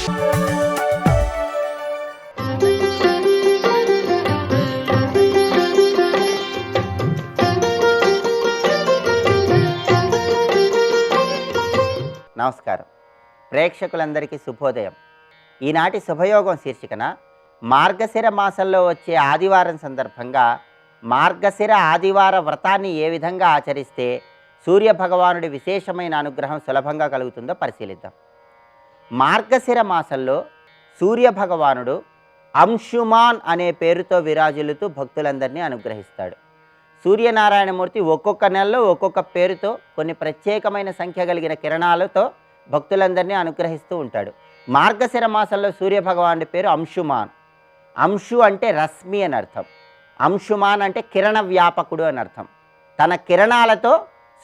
నమస్కారం. ప్రేక్షకులందరికీ శుభోదయం. ఈనాటి శుభయోగం శీర్షికన మార్గశిర మాసంలో వచ్చే ఆదివారం సందర్భంగా మార్గశిర ఆదివార వ్రతాన్ని ఏ విధంగా ఆచరిస్తే సూర్యభగవానుడి విశేషమైన అనుగ్రహం సులభంగా కలుగుతుందో పరిశీలిద్దాం. మార్గశిర మాసంలో సూర్యభగవానుడు అంశుమాన్ అనే పేరుతో విరాజిల్లుతూ భక్తులందరినీ అనుగ్రహిస్తాడు. సూర్యనారాయణమూర్తి ఒక్కొక్క నెలలో ఒక్కొక్క పేరుతో కొన్ని ప్రత్యేకమైన సంఖ్య కలిగిన కిరణాలతో భక్తులందరినీ అనుగ్రహిస్తూ ఉంటాడు. మార్గశిర మాసంలో సూర్యభగవానుడి పేరు అంశుమాన్. అంశు అంటే రశ్మి అని అర్థం. అంశుమాన్ అంటే కిరణ వ్యాపకుడు అని అర్థం. తన కిరణాలతో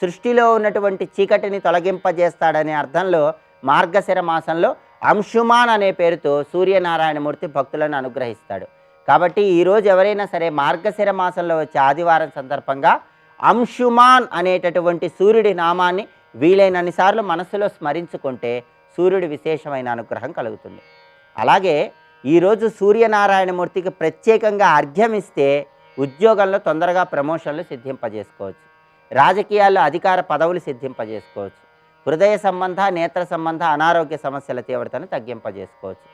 సృష్టిలో ఉన్నటువంటి చీకటిని తొలగింపజేస్తాడనే అర్థంలో మార్గశిర మాసంలో అంశుమాన్ అనే పేరుతో సూర్యనారాయణమూర్తి భక్తులను అనుగ్రహిస్తాడు. కాబట్టి ఈరోజు ఎవరైనా సరే మార్గశిర మాసంలో వచ్చే ఆదివారం సందర్భంగా అంశుమాన్ అనేటటువంటి సూర్యుడి నామాన్ని వీలైనన్నిసార్లు మనస్సులో స్మరించుకుంటే సూర్యుడి విశేషమైన అనుగ్రహం కలుగుతుంది. అలాగే ఈరోజు సూర్యనారాయణమూర్తికి ప్రత్యేకంగా అర్ఘ్యం ఇస్తే ఉద్యోగంలో తొందరగా ప్రమోషన్లు సిద్ధింపజేసుకోవచ్చు, రాజకీయాల్లో అధికార పదవులు సిద్ధింపజేసుకోవచ్చు, హృదయ సంబంధ నేత్ర సంబంధ అనారోగ్య సమస్యల తీవ్రతను తగ్గింపజేసుకోవచ్చు.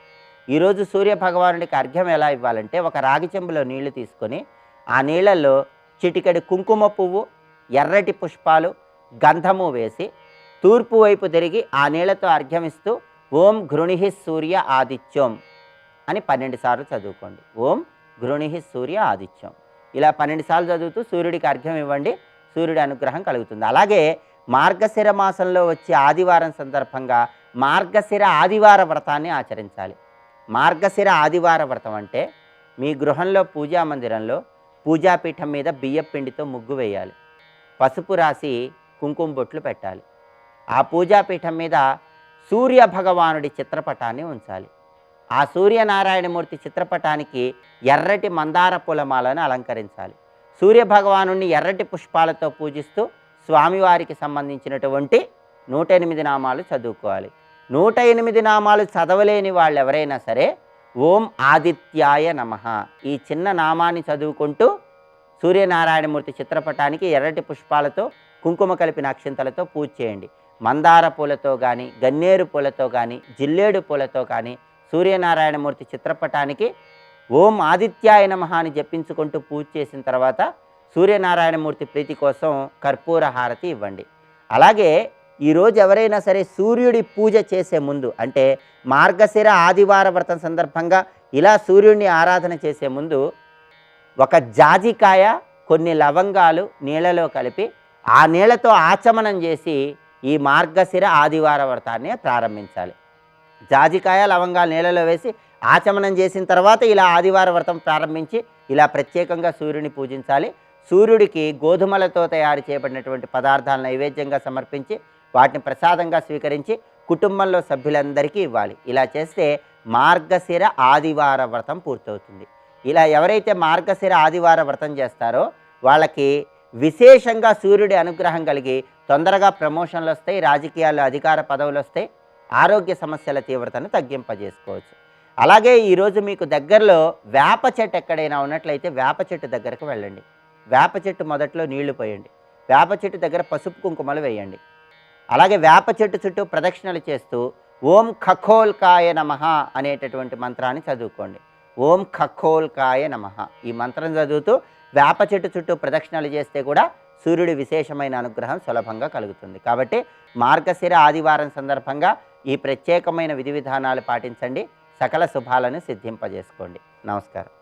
ఈరోజు సూర్యభగవానుడికి అర్ఘ్యం ఎలా ఇవ్వాలంటే, ఒక రాగి చెంబులో నీళ్లు తీసుకొని ఆ నీళ్ళల్లో చిటికెడు కుంకుమ పువ్వు, ఎర్రటి పుష్పాలు, గంధము వేసి తూర్పు వైపు తిరిగి ఆ నీళ్లతో అర్ఘ్యమిస్తూ ఓం గృణిహి సూర్య ఆదిత్యం అని 12 సార్లు చదువుకోండి. ఓం గృణిహి సూర్య ఆదిత్యం ఇలా 12 సార్లు చదువుతూ సూర్యుడికి అర్ఘ్యం ఇవ్వండి. సూర్యుడి అనుగ్రహం కలుగుతుంది. అలాగే మార్గశిర మాసంలో వచ్చే ఆదివారం సందర్భంగా మార్గశిర ఆదివార వ్రతాన్ని ఆచరించాలి. మార్గశిర ఆదివార వ్రతం అంటే మీ గృహంలో పూజా మందిరంలో పూజాపీఠం మీద బియ్యపు పిండితో ముగ్గు వేయాలి, పసుపు రాసి కుంకుమ బొట్లు పెట్టాలి. ఆ పూజాపీఠం మీద సూర్య భగవానుడి చిత్రపటాన్ని ఉంచాలి. ఆ సూర్యనారాయణమూర్తి చిత్రపటానికి ఎర్రటి మందార పూలమాలను అలంకరించాలి. సూర్యభగవాను ఎర్రటి పుష్పాలతో పూజిస్తూ స్వామివారికి సంబంధించినటువంటి 108 నామాలు చదువుకోవాలి. 108 నామాలు చదవలేని వాళ్ళు ఎవరైనా సరే ఓం ఆదిత్యాయ నమః ఈ చిన్న నామాన్ని చదువుకుంటూ సూర్యనారాయణమూర్తి చిత్రపటానికి ఎర్రటి పుష్పాలతో కుంకుమ కలిపిన అక్షింతలతో పూజ చేయండి. మందార పూలతో కానీ, గన్నేరు పూలతో కానీ, జిల్లేడు పూలతో కానీ సూర్యనారాయణమూర్తి చిత్రపటానికి ఓం ఆదిత్యాయ నమః అని జపించుకుంటూ పూజ చేసిన తర్వాత సూర్యనారాయణమూర్తి ప్రీతి కోసం కర్పూర హారతి ఇవ్వండి. అలాగే ఈరోజు ఎవరైనా సరే సూర్యుడి పూజ చేసే ముందు, అంటే మార్గశిర ఆదివార వ్రతం సందర్భంగా ఇలా సూర్యుడిని ఆరాధన చేసే ముందు ఒక జాజికాయ, కొన్ని లవంగాలు నీళ్ళలో కలిపి ఆ నీళ్ళతో ఆచమనం చేసి ఈ మార్గశిర ఆదివార వ్రతాన్ని ప్రారంభించాలి. జాజికాయ లవంగాలు నీళ్ళలో వేసి ఆచమనం చేసిన తర్వాత ఇలా ఆదివార వ్రతం ప్రారంభించి ఇలా ప్రత్యేకంగా సూర్యుని పూజించాలి. సూర్యుడికి గోధుమలతో తయారు చేయబడినటువంటి పదార్థాలను నైవేద్యంగా సమర్పించి వాటిని ప్రసాదంగా స్వీకరించి కుటుంబంలో సభ్యులందరికీ ఇవ్వాలి. ఇలా చేస్తే మార్గశిర ఆదివార వ్రతం పూర్తవుతుంది. ఇలా ఎవరైతే మార్గశిర ఆదివార వ్రతం చేస్తారో వాళ్ళకి విశేషంగా సూర్యుడి అనుగ్రహం కలిగి తొందరగా ప్రమోషన్లు వస్తాయి, రాజకీయాల్లో అధికార పదవులు వస్తాయి, ఆరోగ్య సమస్యల తీవ్రతను తగ్గింపజేసుకోవచ్చు. అలాగే ఈరోజు మీకు దగ్గరలో వేప చెట్టు ఎక్కడైనా ఉన్నట్లయితే వేప చెట్టు దగ్గరకు వెళ్ళండి. వేప చెట్టు మొదట్లో నీళ్లు పోయండి. వేప చెట్టు దగ్గర పసుపు కుంకుమలు వేయండి. అలాగే వేప చెట్టు చుట్టూ ప్రదక్షిణలు చేస్తూ ఓం ఖఖోల్కాయ నమః అనేటటువంటి మంత్రాన్ని చదువుకోండి. ఓం ఖఖోల్కాయ నమః ఈ మంత్రం చదువుతూ వేప చెట్టు చుట్టూ ప్రదక్షిణలు చేస్తే కూడా సూర్యుడి విశేషమైన అనుగ్రహం సులభంగా కలుగుతుంది. కాబట్టి మార్గశిర ఆదివారం సందర్భంగా ఈ ప్రత్యేకమైన విధి విధానాలు పాటించండి. సకల శుభాలను సిద్ధింపజేసుకోండి. నమస్కారం.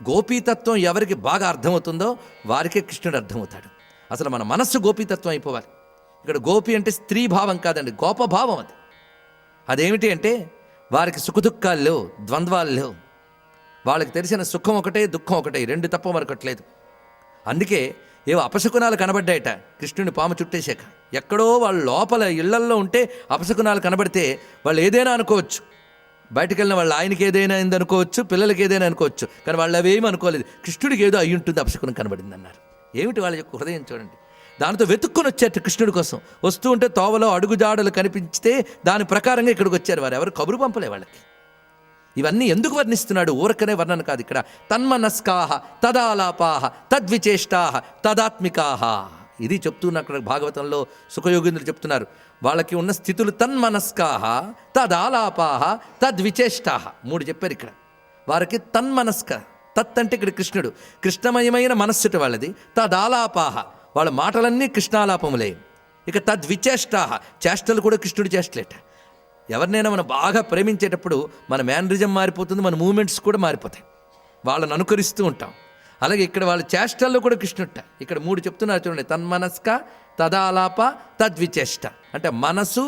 గోపీతత్వం ఎవరికి బాగా అర్థమవుతుందో వారికే కృష్ణుడు అర్థమవుతాడు. అసలు మన మనస్సు గోపీతత్వం అయిపోవాలి. ఇక్కడ గోపి అంటే స్త్రీ భావం కాదండి, గోపభావం. అదేమిటి అంటే వారికి సుఖదుఖాలు లేవు, ద్వంద్వాలు లేవు. వాళ్ళకి తెలిసిన సుఖం ఒకటే, దుఃఖం ఒకటే, రెండు తప్ప మరొకట్లేదు. అందుకే ఏవో అపశకునాలు కనబడ్డాయట కృష్ణుని పాము చుట్టేశాక. ఎక్కడో వాళ్ళ లోపల ఇళ్లల్లో ఉంటే అపశకునాలు కనబడితే వాళ్ళు ఏదైనా అనుకోవచ్చు, బయటకు వెళ్ళిన వాళ్ళు ఆయనకి ఏదైనా అయింది అనుకోవచ్చు, పిల్లలకి ఏదైనా అనుకోవచ్చు, కానీ వాళ్ళు అవేమీ అనుకోలేదు. కృష్ణుడికి ఏదో అయ్యి ఉంటుంది, అపశకునం కనబడింది అన్నారు. ఏమిటి వాళ్ళ యొక్క హృదయం చూడండి. దానితో వెతుక్కుని వచ్చారు కృష్ణుడి కోసం. వస్తూ ఉంటే తోవలో అడుగుజాడలు కనిపించితే దాని ప్రకారంగా ఇక్కడికి వచ్చారు. వారు ఎవరు కబురు పంపలే వాళ్ళకి. ఇవన్నీ ఎందుకు వర్ణిస్తున్నాడు? ఊరకనే వర్ణన కాదు ఇక్కడ. తన్మనస్కాహ తదాలాపాహ తద్విచేష్టాహ తదాత్మికాహ, ఇది చెప్తున్న అక్కడ భాగవతంలో సుఖయోగీంద్రులు చెప్తున్నారు. వాళ్ళకి ఉన్న స్థితులు తన్మనస్కాహ తదాలాపాహ తద్విచేష్టాహ, 3 చెప్పారు ఇక్కడ. వారికి తన్మనస్క, తత్ అంటే ఇక్కడ కృష్ణుడు, కృష్ణమయమైన మనస్సుట వాళ్ళది. తదాలాపాహ, వాళ్ళ మాటలన్నీ కృష్ణాలాపములే. ఇక తద్విచేష్టాహ, చేష్టలు కూడా కృష్ణుడి చేష్టలేట. ఎవరినైనా మనం బాగా ప్రేమించేటప్పుడు మన మేనరిజం మారిపోతుంది, మన మూమెంట్స్ కూడా మారిపోతాయి, వాళ్ళని అనుకరిస్తూ ఉంటాం. అలాగే ఇక్కడ వాళ్ళ చేష్టల్లో కూడా కృష్ణుట. ఇక్కడ 3 చెప్తున్నారు చూడండి. తన్మనస్క తదాలాప తద్విచేష్ట, అంటే మనసు,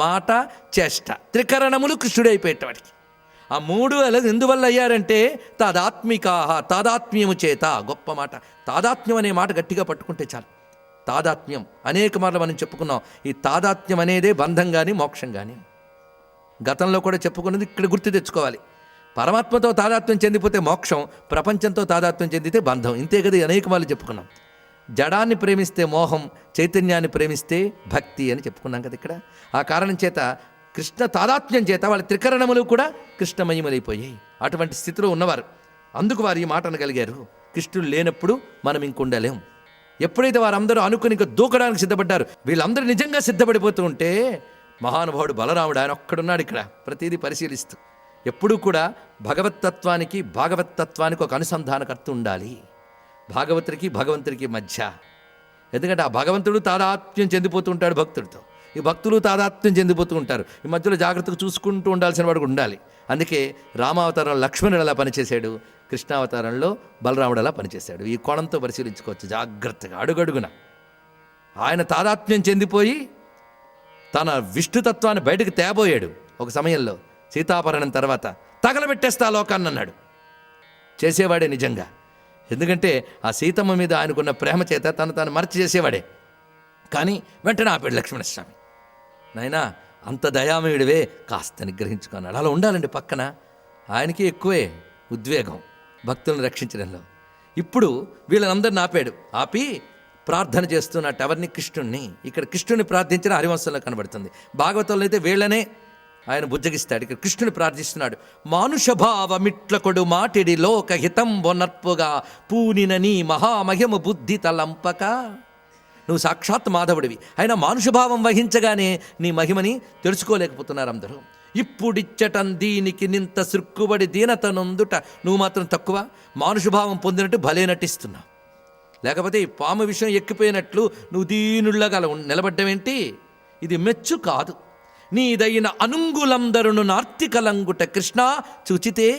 మాట, చేష్ట, త్రికరణములు కృష్ణుడే అయిపోయేట వాడికి. ఆ 3 అలా ఎందువల్ల అయ్యారంటే తాదాత్మికాహ, తాదాత్మ్యము చేత. గొప్ప మాట, తాదాత్మ్యం అనే మాట గట్టిగా పట్టుకుంటే చాలు. తాదాత్మ్యం అనేక మార్లు మనం చెప్పుకున్నాం. ఈ తాదాత్మ్యం అనేదే బంధం కానీ మోక్షం కానీ. గతంలో కూడా చెప్పుకున్నది ఇక్కడ గుర్తు తెచ్చుకోవాలి. పరమాత్మతో తాదాత్మ్యం చెందిపోతే మోక్షం, ప్రపంచంతో తాదాత్మ్యం చెందితే బంధం. ఇంతే కదా అనేక మార్లు చెప్పుకున్నాం. జడాన్ని ప్రేమిస్తే మోహం, చైతన్యాన్ని ప్రేమిస్తే భక్తి అని చెప్పుకున్నాం కదా ఇక్కడ. ఆ కారణం చేత కృష్ణ తాదాత్మ్యం చేత వాళ్ళ త్రికరణములు కూడా కృష్ణమయములైపోయాయి. అటువంటి స్థితిలో ఉన్నవారు. అందుకు వారు ఈ మాట అనగలిగారు. కృష్ణుడు లేనప్పుడు మనం ఇంకుండలేం. ఎప్పుడైతే వారందరూ అనుకుని ఇంకా దూకడానికి సిద్ధపడ్డారు, వీళ్ళందరూ నిజంగా సిద్ధపడిపోతూ ఉంటే మహానుభావుడు బలరాముడు ఆయన ఒక్కడున్నాడు ఇక్కడ ప్రతిదీ పరిశీలిస్తూ. ఎప్పుడూ కూడా భగవత్తత్వానికి భాగవతత్వానికి ఒక అనుసంధానకర్త ఉండాలి, భాగవతుడికి భగవంతుడికి మధ్య. ఎందుకంటే ఆ భగవంతుడు తాదాత్మ్యం చెందిపోతూ ఉంటాడు భక్తుడితో, ఈ భక్తులు తాదాత్మ్యం చెందిపోతూ ఉంటారు. ఈ మధ్యలో జాగ్రత్తగా చూసుకుంటూ ఉండాల్సిన వాడు ఉండాలి. అందుకే రామావతారంలో లక్ష్మణుడు అలా పనిచేశాడు, కృష్ణావతారంలో బలరాముడు అలా పనిచేశాడు. ఈ కోణంతో పరిశీలించుకోవచ్చు జాగ్రత్తగా అడుగడుగున. ఆయన తాదాత్మ్యం చెందిపోయి తన విష్ణుతత్వాన్ని బయటకు తేబోయాడు. ఒక సమయంలో సీతాపహరణం తర్వాత తగలబెట్టేస్తా లోకాన్ని అన్నాడు. చేసేవాడే నిజంగా. ఎందుకంటే ఆ సీతమ్మ మీద ఆయనకున్న ప్రేమ చేత తాను మరచి చేసేవాడే. కానీ వెంటనే ఆపాడు లక్ష్మణస్వామి. నాయనా అంత దయామయుడివే, కాస్త నిగ్రహించుకున్నాడు. అలా ఉండాలండి పక్కన. ఆయనకి ఎక్కువే ఉద్వేగం భక్తులను రక్షించడంలో. ఇప్పుడు వీళ్ళనందరిని ఆపాడు. ఆపి ప్రార్థన చేస్తున్నట్టు ఎవరిని? కృష్ణుణ్ణి. ఇక్కడ కృష్ణుని ప్రార్థించిన హరివంశంలో కనబడుతుంది. భాగవతంలో అయితే వీళ్ళనే ఆయన బుజ్జగిస్తాడు. ఇక్కడ కృష్ణుని ప్రార్థిస్తున్నాడు. మానుషభావమిట్లకొడు మాటిడి లోకహితం బొనర్పుగా పూనిన నీ మహామహిమ బుద్ధి తలంపక. నువ్వు సాక్షాత్ మాధవుడివి, అయినా మానుషభావం వహించగానే నీ మహిమని తెలుసుకోలేకపోతున్నారు అందరూ. ఇప్పుడిచ్చటం దీనికి నింత సృక్కుబడి దీనతనొందుట నువ్వు మాత్రం తక్కువ, మానుషభావం పొందినట్టు భలే నటిస్తున్నావు. లేకపోతే ఈ పాము విషయం ఎక్కిపోయినట్లు నువ్వు దీనుళ్ళగా నిలబడ్డమేంటి? ఇది మెచ్చు కాదు. నీదైన అనుంగులందరును నార్తికలంగుట కృష్ణ చూచితే.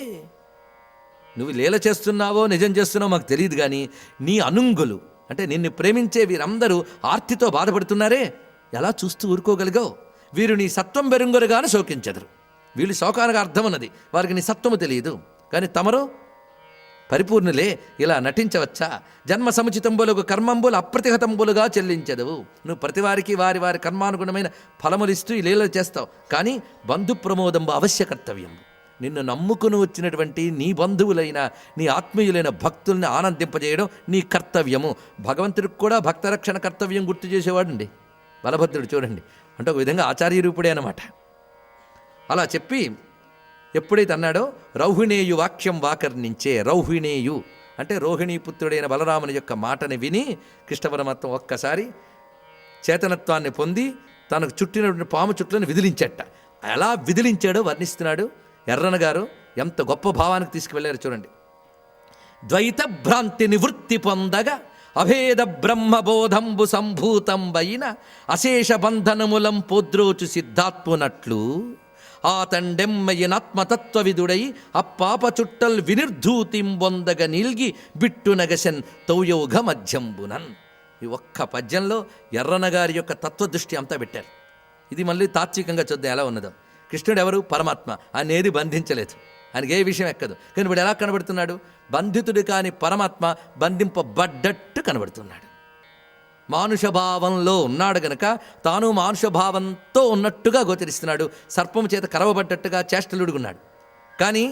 నువ్వు లీల చేస్తున్నావో నిజం చేస్తున్నావో మాకు తెలియదు, కానీ నీ అనుంగులు అంటే నిన్ను ప్రేమించే వీరందరూ ఆర్తితో బాధపడుతున్నారే, ఎలా చూస్తూ ఊరుకోగలిగావు? వీరు నీ సత్వం బెరుంగరుగాను శోకించెదరు. వీళ్ళు శోకానికి అర్థం ఉన్నది, వారికి నీ సత్వము తెలియదు. కానీ తమరు పరిపూర్ణులే, ఇలా నటించవచ్చా? జన్మ సముచితంబులకు కర్మంబులు అప్రతిహతంబులుగా చెల్లించదవు. నువ్వు ప్రతివారికి వారి వారి కర్మానుగుణమైన ఫలములు ఇస్తూ ఈ లీలలు చేస్తావు, కానీ బంధు ప్రమోదంబు అవశ్య కర్తవ్యం. నిన్ను నమ్ముకుని వచ్చినటువంటి నీ బంధువులైన నీ ఆత్మీయులైన భక్తుల్ని ఆనందింపజేయడం నీ కర్తవ్యము. భగవంతుడికి కూడా భక్తరక్షణ కర్తవ్యం గుర్తు చేసేవాడండి బలభద్రుడు. చూడండి, అంటే ఒక విధంగా ఆచార్య రూపుడే అన్నమాట. అలా చెప్పి ఎప్పుడైతే అన్నాడో రౌహిణేయు వాక్యం వాకర్నించే. రౌహిణేయు అంటే రోహిణీపుత్రుడైన బలరాముని యొక్క మాటని విని కృష్ణ పరమాత్మ ఒక్కసారి చేతనత్వాన్ని పొంది తనకు చుట్టినటువంటి పాము చుట్లను విదిలించట. ఎలా విదిలించాడో వర్ణిస్తున్నాడు ఎర్రన గారు. ఎంత గొప్ప భావానికి తీసుకువెళ్ళారు చూడండి. ద్వైత భ్రాంతి నివృత్తి పొందగా అభేద బ్రహ్మబోధంబు సంభూతంబైన అశేష బంధనములం పోద్రోచు సిద్ధాత్మునట్లు ఆతండెమ్మయినాత్మతత్వవిదుడై అప్పాప చుట్టల్ వినిర్ధూతింబొందగ నిల్గి బిట్టునగసెన్ తౌయోగ మధ్యంబునన్. ఈ ఒక్క పద్యంలో ఎర్రన గారి యొక్క తత్వదృష్టి అంతా పెట్టారు. ఇది మళ్ళీ తాత్వికంగా చూద్దాం ఎలా ఉన్నదో. కృష్ణుడు ఎవరు? పరమాత్మ. ఆయన ఏది బంధించలేదు, ఆయనకి ఏ విషయం ఎక్కదు. కానీ ఇప్పుడు ఎలా కనబడుతున్నాడు? బంధితుడు కాని పరమాత్మ బంధింపబడ్డట్టు కనబడుతున్నాడు. మానుషభావంలో ఉన్నాడు గనక తాను మానుషభావంతో ఉన్నట్టుగా గోచరిస్తున్నాడు. సర్పము చేత కరవబడ్డట్టుగా చేష్టలుడుగున్నాడు. కానీ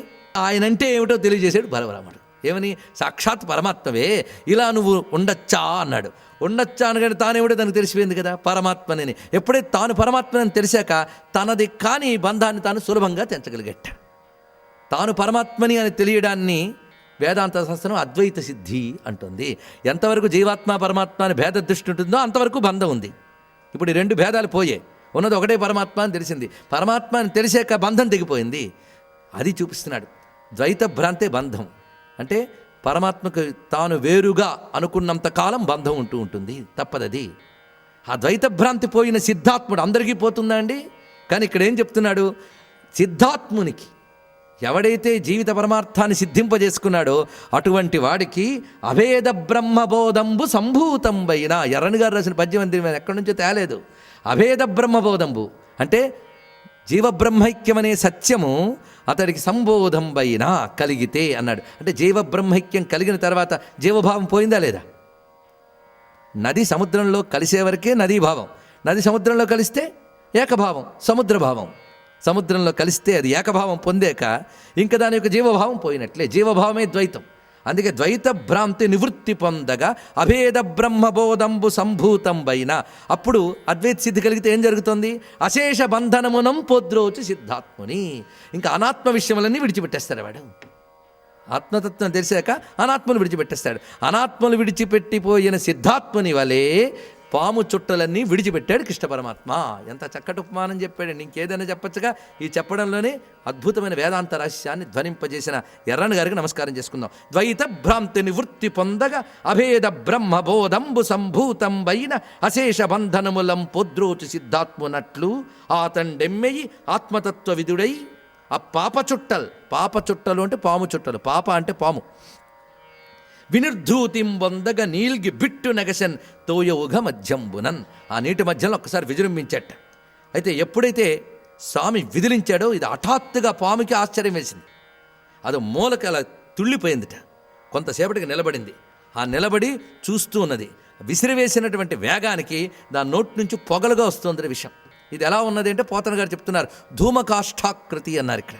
ఆయనంటే ఏమిటో తెలియజేశాడు బలరాముడు. ఏమని? సాక్షాత్ పరమాత్మవే, ఇలా నువ్వు ఉండొచ్చా అన్నాడు. ఉండొచ్చా అనగానే తానేమిటో తనకు తెలిసిపోయింది కదా పరమాత్మని. ఎప్పుడైతే తాను పరమాత్మని తెలిసాక తనది కాని బంధాన్ని తాను సులభంగా తెంచగలిగట. తాను పరమాత్మని అని తెలియడాన్ని వేదాంత శాస్త్రం అద్వైత సిద్ధి అంటుంది. ఎంతవరకు జీవాత్మ పరమాత్మ అని భేద దృష్టి ఉంటుందో అంతవరకు బంధం ఉంది. ఇప్పుడు ఈ రెండు భేదాలు పోయే, ఉన్నది ఒకటే పరమాత్మ అని తెలిసింది. పరమాత్మ అని తెలిసాక బంధం తెగిపోయింది. అది చూపిస్తున్నాడు. ద్వైత భ్రాంతే బంధం అంటే పరమాత్మకు తాను వేరుగా అనుకున్నంత కాలం బంధం ఉంటూ ఉంటుంది, తప్పదది. ఆ ద్వైత భ్రాంతి పోయిన సిద్ధాత్ముడు అందరికీ పోతుందా అండి? కానీ ఇక్కడ ఏం చెప్తున్నాడు? సిద్ధాత్మునికి, ఎవడైతే జీవిత పరమార్థాన్ని సిద్ధింపజేసుకున్నాడో అటువంటి వాడికి అభేద బ్రహ్మబోధంబు సంభూతంబైన, ఎర్రని గారు రాసిన పద్యం అంది, ఎక్కడి నుంచో తేలేదు. అభేద బ్రహ్మబోధంబు అంటే జీవబ్రహ్మైక్యం అనే సత్యము అతడికి సంబోధంబైన కలిగితే అన్నాడు. అంటే జీవబ్రహ్మైక్యం కలిగిన తర్వాత జీవభావం పోయిందా లేదా? నది సముద్రంలో కలిసే వరకే నదీభావం, నది సముద్రంలో కలిస్తే ఏకభావం సముద్రభావం. సముద్రంలో కలిస్తే అది ఏకభావం పొందాక ఇంకా దాని యొక్క జీవభావం పోయినట్లే. జీవభావమే ద్వైతం. అందుకే ద్వైత భ్రాంతి నివృత్తి పొందగా అభేద బ్రహ్మబోధంబు సంభూతంబైన, అప్పుడు అద్వైత సిద్ధి కలిగితే ఏం జరుగుతుంది? అశేష బంధనమునం పొద్రోచు సిద్ధాత్ముని. ఇంకా అనాత్మ విషయములన్నీ విడిచిపెట్టేస్తాడు వాడు. ఆత్మతత్వం తెలిసాక అనాత్మను విడిచిపెట్టేస్తాడు. అనాత్మను విడిచిపెట్టిపోయిన సిద్ధాత్ముని వలె పాము చుట్టలన్నీ విడిచిపెట్టాడు కృష్ణ పరమాత్మ. ఎంత చక్కటి ఉపమానం చెప్పాడండి. ఇంకేదైనా చెప్పచ్చుగా. ఈ చెప్పడంలోనే అద్భుతమైన వేదాంత రహస్యాన్ని ధ్వనింపజేసిన ఎర్రన్న గారికి నమస్కారం చేసుకుందాం. ద్వైత భ్రాంతి నివృత్తి పొందగా అభేద బ్రహ్మబోధంబు సంభూతంబైన అశేష బంధనములం పొద్రోచు సిద్ధాత్మునట్లు ఆతండెమ్మెయి ఆత్మతత్వ విదుడై ఆ పాప చుట్టలు అంటే పాము చుట్టలు, పాప అంటే పాము, వినిర్ధూతిం వందగ నీల్గి బిట్టు నెగసన్ తోయవుగ మధ్యంబునన్. ఆ నీటి మధ్యలో ఒక్కసారి విజృంభించట. అయితే ఎప్పుడైతే స్వామి విదిలించాడో ఇది హఠాత్తుగా పాముకి ఆశ్చర్యం వేసింది. అది మూలకి అలా తుళ్ళిపోయిందిట. కొంతసేపటికి నిలబడింది. ఆ నిలబడి చూస్తూ ఉన్నది. విసిరివేసినటువంటి వేగానికి దాని నోటి నుంచి పొగలుగా వస్తుంది విషయం. ఇది ఎలా ఉన్నది అంటే పోతన గారు చెప్తున్నారు, ధూమకాష్ఠాకృతి అన్నారు ఇక్కడ.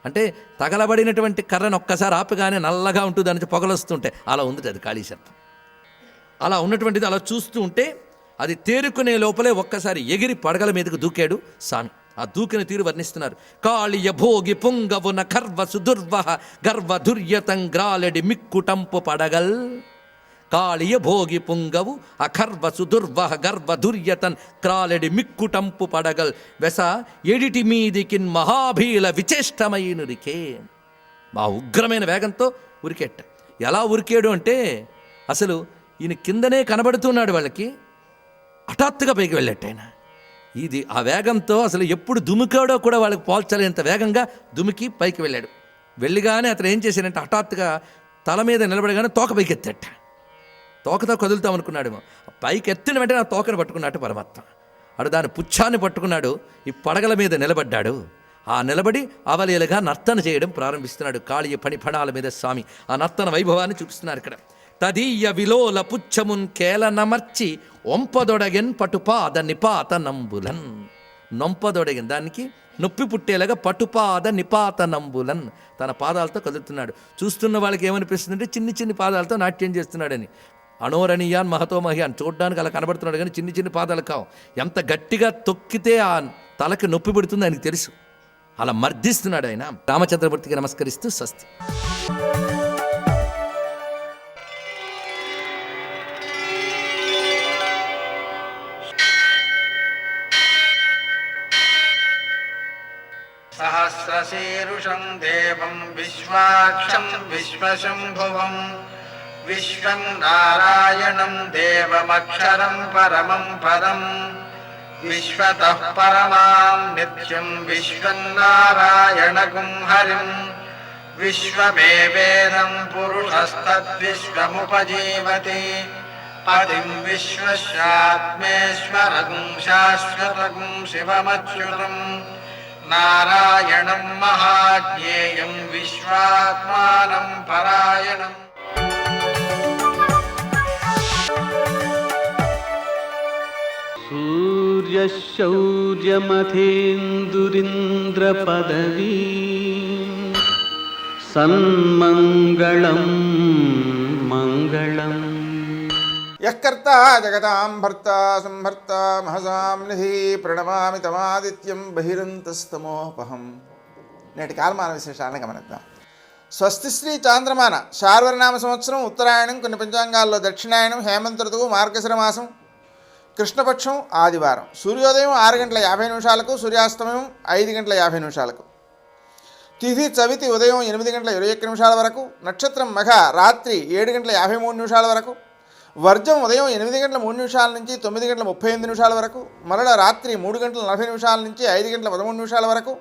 అంటే తగలబడినటువంటి కర్రను ఒక్కసారి ఆపగానే నల్లగా ఉంటుంది, దాని నుంచి పొగలు వస్తుంటే అలా ఉంది అది కాళీ సర్పం. అలా ఉన్నటువంటిది అలా చూస్తూ ఉంటే అది తేరుకునే లోపలే ఒక్కసారి ఎగిరి పడగల మీదకు దూకాడు స్వామి. ఆ దూకిన తీరు వర్ణిస్తున్నారు. కాళియ భోగి పుంగవున కర్వ సుదుర్వహ గర్వ దుర్యతంగ్రాలెడి మిక్కుటంపు పడగల్. కాళియ భోగి పుంగవు అఖర్వ సుదుర్వహ గర్వ దుర్యతన్ క్రాలెడి మిక్కుటంపు పడగల్ వెస ఎడిటి మీదికిన్ మహాభీల విచేష్టమైనురికే. మా ఉగ్రమైన వేగంతో ఉరికెట్ట. ఎలా ఉరికాడు అంటే అసలు ఈయన కిందనే కనబడుతున్నాడు వాళ్ళకి, హఠాత్తుగా పైకి వెళ్ళట్టు ఆయన. ఇది ఆ వేగంతో అసలు ఎప్పుడు దుమికాడో కూడా వాళ్ళకి పోల్చలేంత వేగంగా దుమికి పైకి వెళ్ళాడు. వెళ్ళిగానే అతను ఏం చేశాడంటే హఠాత్తుగా తల మీద నిలబడగానే తోక పైకి ఎత్తట. తోకతో కదులుతాం అనుకున్నాడేమో. పైకి ఎత్తిన వెంటనే ఆ తోకను పట్టుకున్నట్టు పరమాత్మ. అడు దాని పుచ్ఛాన్ని పట్టుకున్నాడు. ఈ పడగల మీద నిలబడ్డాడు. ఆ నిలబడి అవలీలగా నర్తన చేయడం ప్రారంభిస్తున్నాడు. కాళీయ పణిఫణాల మీద స్వామి ఆ నర్తన వైభవాన్ని చూపిస్తున్నారు ఇక్కడ. తదీయ విలోల పుచ్చమున్ కేలనమర్చి ఒంపదొడగెన్ పటుపాద నిపాత నంబులన్. నొంపదొడగెన్ దానికి నొప్పి పుట్టేలాగా పటుపాద నిపాత నంబులన్ తన పాదాలతో కదులుతున్నాడు. చూస్తున్న వాళ్ళకి ఏమనిపిస్తుందంటే చిన్ని చిన్ని పాదాలతో నాట్యం చేస్తున్నాడని. అణోరణీయాన్ మహతో మహియాన్ చూడడానికి అలా కనబడుతున్నాడు, కానీ చిన్ని చిన్ని పాదాలు కావు. ఎంత గట్టిగా తొక్కితే ఆ తలకి నొప్పి పెడుతుంది ఆయనకు తెలుసు. అలా మర్దిస్తున్నాడు ఆయన. రామచంద్రమూర్తికి నమస్కరిస్తూ స్వస్తి. సహస్రశీరుషం దేవం విశ్వాక్షం విశ్వశంభువం విశ్వం నారాయణం దేవమక్షరం పరమం పదం విశ్వతః పరమాం నిత్యం విశ్వం నారాయణగుం హరిం విశ్వమేవేదం పురుషస్తద్విశ్వముపజీవతి పదిం విశ్వస్యాత్మేశ్వరగుం శాశ్వతగుం శివమచ్యుతం నారాయణం మహాజ్ఞేయం విశ్వాత్మానం పరాయణం. शौर्यमथेन्दुरिन्द्रपदवी सन्मङ्गलं मङ्गलम्। యఃకర్త జగతాం భర్త సంహర్త మహసాం నిధి ప్రణమామి తమాదిత్యం బహిరంతస్తమోపహం. నేటి కాలమాన విశేషాలను గమనిద్దాం. స్వస్తి శ్రీ చాంద్రమాన శార్వరనామ సంవత్సరం, ఉత్తరాయణం, కొన్ని పంచాంగాల్లో దక్షిణాయనం, హేమంత ఋతువు, మార్గశిర మాసం, కృష్ణపక్షం, ఆదివారం. సూర్యోదయం 6:50 సూర్యాస్తమయం 5:50. తిథి చవితి ఉదయం 8:21 వరకు. నక్షత్రం మఘ రాత్రి 7:53 వరకు. వర్జం ఉదయం 8:03 నుంచి 9:38 వరకు. మరల రాత్రి 3:40 నుంచి 5:13 వరకు.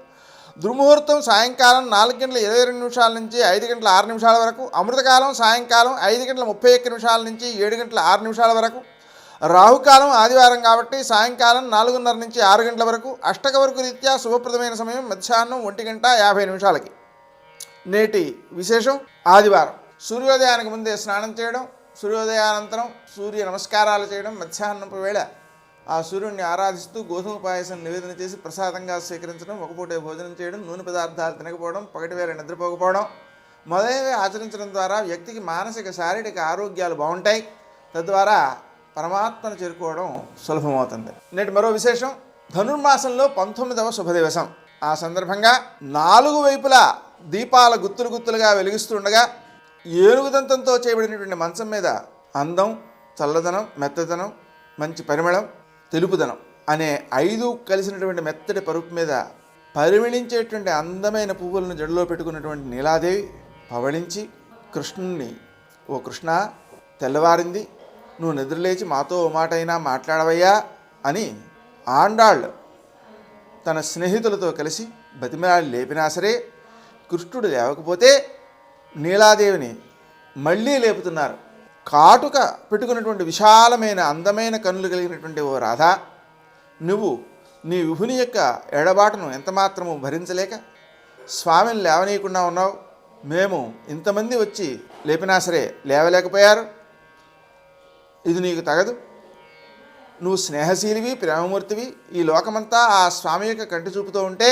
దుర్ముహూర్తం సాయంకాలం 4:22 నుంచి 5:06 వరకు. అమృతకాలం సాయంకాలం 5:31 నుంచి 7:06 వరకు. రాహుకాలం ఆదివారం కాబట్టి సాయంకాలం 4:30 నుంచి 6 గంటల వరకు. అష్టకవరకు రీత్యా శుభప్రదమైన సమయం మధ్యాహ్నం 1:50 నేటి విశేషం ఆదివారం. సూర్యోదయానికి ముందే స్నానం చేయడం, సూర్యోదయానంతరం సూర్య నమస్కారాలు చేయడం, మధ్యాహ్నపు వేళ ఆ సూర్యుడిని ఆరాధిస్తూ గోధుమ పాయసం నివేదన చేసి ప్రసాదంగా స్వీకరించడం, ఒకపూటే భోజనం చేయడం, నూనె పదార్థాలు తినకపోవడం, పగటి వేళ నిద్రపోకపోవడం మొదలైనవి ఆచరించడం ద్వారా వ్యక్తికి మానసిక శారీరక ఆరోగ్యాలు బాగుంటాయి. తద్వారా పరమాత్మను చేరుకోవడం సులభమవుతుంది. నేటి మరో విశేషం ధనుర్మాసంలో 19వ శుభదివసం. ఆ సందర్భంగా 4 వైపులా దీపాల గుత్తులుగా వెలిగిస్తుండగా ఏనుగుదంతంతో చేయబడినటువంటి మంచం మీద అందం, చల్లదనం, మెత్తదనం, మంచి పరిమళం, తెలుపుదనం అనే 5 కలిసినటువంటి మెత్తటి పరుపు మీద పరిమళించేటువంటి అందమైన పువ్వులను జడలో పెట్టుకున్నటువంటి నీలాదేవి పవళించి కృష్ణుణ్ణి, ఓ కృష్ణ, తెల్లవారింది, నువ్వు నిద్రలేచి మాతో ఓ మాట అయినా మాట్లాడవయ్యా అని ఆండాళ్ళు తన స్నేహితులతో కలిసి బతిమలాడి లేపినా సరే కృష్ణుడు లేవకపోతే నీలాదేవిని మళ్ళీ లేపుతున్నారు. కాటుక పెట్టుకున్నటువంటి విశాలమైన అందమైన కన్నులు కలిగినటువంటి ఓ రాధ, నువ్వు నీ విభుని యొక్క ఎడబాటును ఎంతమాత్రము భరించలేక స్వామిని లేవనీయకుండా ఉన్నావు. మేము ఇంతమంది వచ్చి లేపినా సరే లేవలేకపోయారు. ఇది నీకు తగదు. నువ్వు స్నేహశీలివి, ప్రేమమూర్తివి. ఈ లోకమంతా ఆ స్వామి యొక్క కంటి చూపుతో ఉంటే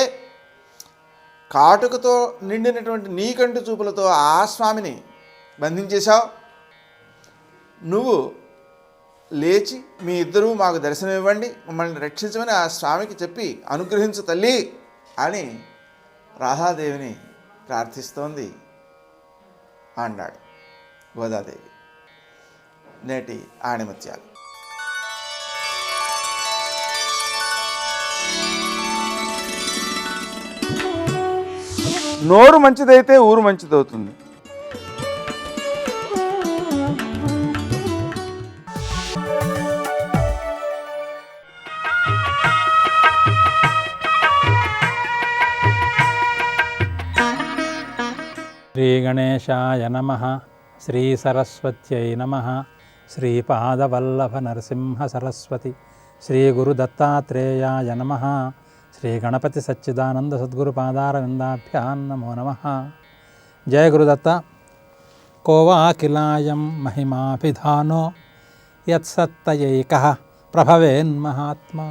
కాటుకతో నిండినటువంటి నీ కంటి చూపులతో ఆ స్వామిని బంధించేశావు. నువ్వు లేచి మీ ఇద్దరూ మాకు దర్శనం ఇవ్వండి, మమ్మల్ని రక్షించమని ఆ స్వామికి చెప్పి అనుగ్రహించు తల్లి అని రాధాదేవిని ప్రార్థిస్తోంది అన్నాడు గోదాదేవి. నేటి ఆణిముత్యాలు. నోరు మంచిదైతే ఊరు మంచిదవుతుంది. శ్రీ గణేశాయ నమః. శ్రీ సరస్వత్యై నమః. శ్రీపాదవల్లభ నరసింహ సరస్వతి. శ్రీ గురు దత్తాత్రేయాయ నమః. శ్రీ గణపతి సచ్చిదానంద సద్గురు పాదారవిందాభ్యాం నమో నమః. జయ గురుదత్త. కోవాకిలాయం మహిమాభిధానో యత్సత్తయైకః ప్రభవేన్మహాత్మా.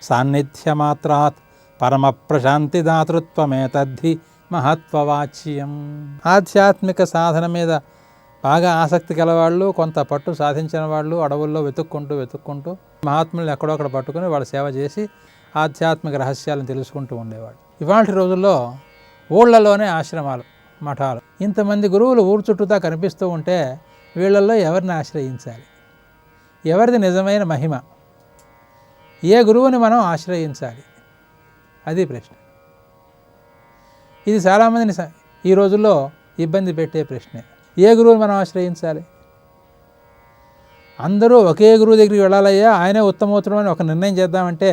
సాన్నిధ్యమాత్రాత్ పరమప్రశాంతిదాతృత్వమేతద్ధి మహత్వవాచ్యం. ఆధ్యాత్మిక సాధన మీద బాగా ఆసక్తి గలవాళ్ళు, కొంత పట్టు సాధించిన వాళ్ళు అడవుల్లో వెతుక్కుంటూ మహాత్ములను ఎక్కడొక్కడ పట్టుకుని వాళ్ళ సేవ చేసి ఆధ్యాత్మిక రహస్యాలను తెలుసుకుంటూ ఉండేవాళ్ళు. ఇవాళ రోజుల్లో ఊళ్ళలోనే ఆశ్రమాలు, మఠాలు. ఇంతమంది గురువులు ఊరు చుట్టూతా కనిపిస్తూ ఉంటే వీళ్ళల్లో ఎవరిని ఆశ్రయించాలి? ఎవరిది నిజమైన మహిమ? ఏ గురువుని మనం ఆశ్రయించాలి? అది ప్రశ్న. ఇది చాలామందిని ఈ రోజుల్లో ఇబ్బంది పెట్టే ప్రశ్నే. ఏ గురువుని మనం ఆశ్రయించాలి? అందరూ ఒకే గురువు దగ్గరికి వెళ్ళాలయ్యా, ఆయనే ఉత్తమోత్తరం అని ఒక నిర్ణయం చేద్దామంటే